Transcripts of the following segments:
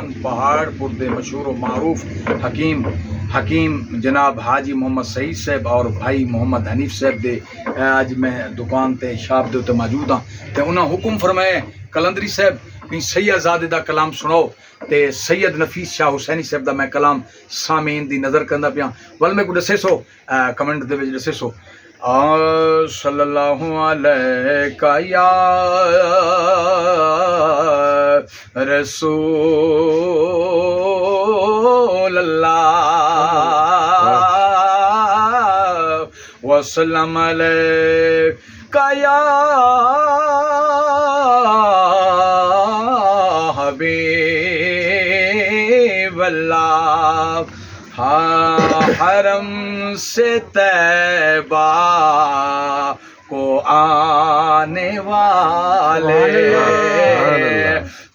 نوجوان پہاڑپور دے مشہور و معروف حکیم جناب حاجی محمد سعید صاحب اور بھائی محمد حنیف صاحب دے اج میں دکان تے شاپ دے تے موجود ہاں تے انہاں حکم فرمایا کلندری صاحب بھی سید زادے دا کلام سناؤ تے سید نفیس شاہ حسینی صاحب دا میں کلام سامعین دی نظر کردا پیا ول میں کو دسے سو کمنٹ دے وچ دسے سو صلی اللہ علیہ یا رسول اللہ وسلم علیہ یا حبیب اللہ حرم سے طیبہ کو آنے والے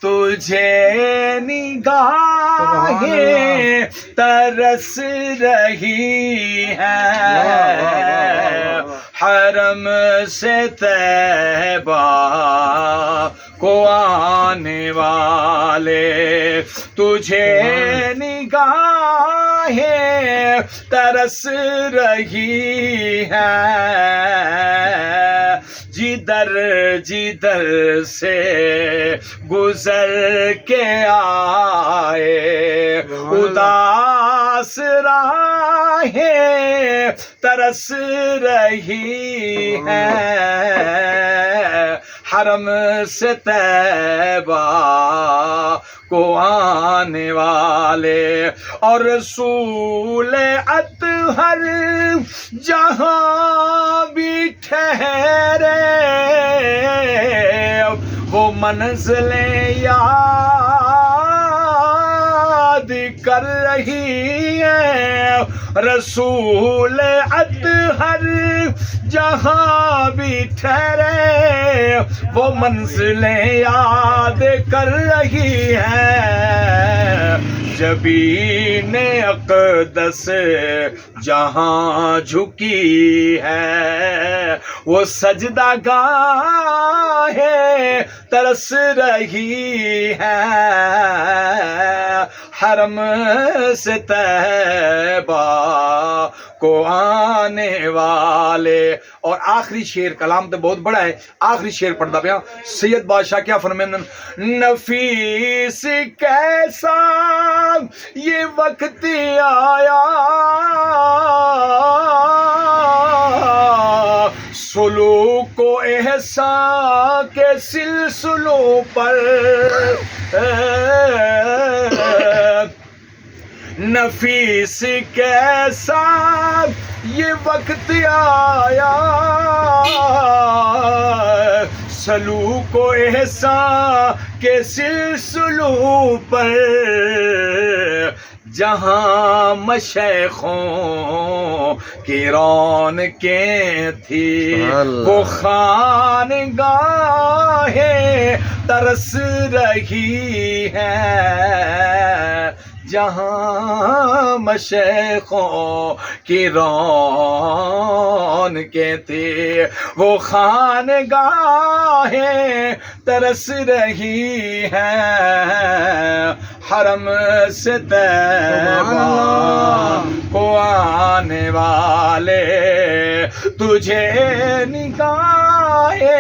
تجھے نگاہیں ترس رہی ہیں حرم سے طیبہ کو آنے والے تجھے نگاہیں ترس رہی ہیں جدھر سے گزر کے آئے اداس راہیں ترس رہی ہیں حرم سے طیبہ کو آنے والے اور رسول اطہر جہاں بھی ٹھہرے وہ منزلیں یاد کر رہی ہیں رسول اطہر جہاں بھی ٹھہرے وہ منزلیں یاد کر رہی ہیں جبین اقدس جہاں جھکی ہے وہ سجدہ گاہ ترس رہی ہے حرم سے طیبہ کو آنے والے اور آخری شعر کلام تو بہت بڑا ہے آخری شعر پڑھتا پیا سید بادشاہ کیا فرمائیں نفیس کیسا یہ وقت آیا سلوک و احسان کے سلسلوں پر نفیس کیسا یہ وقت آیا سلوک و احسان کے سلسلوں پر جہاں مشائخوں کی رونقیں تھی وہ خانگاہیں ترس رہی ہیں جہاں مشائخوں کی رونقیں تھی وہ خانگاہیں ترس رہی ہیں حرم سے طیبہ کو آنے والے تجھے نگاہیں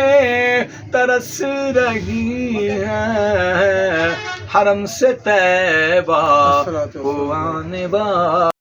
ترس رہی ہیں حرم سے طیبہ کو آنے والے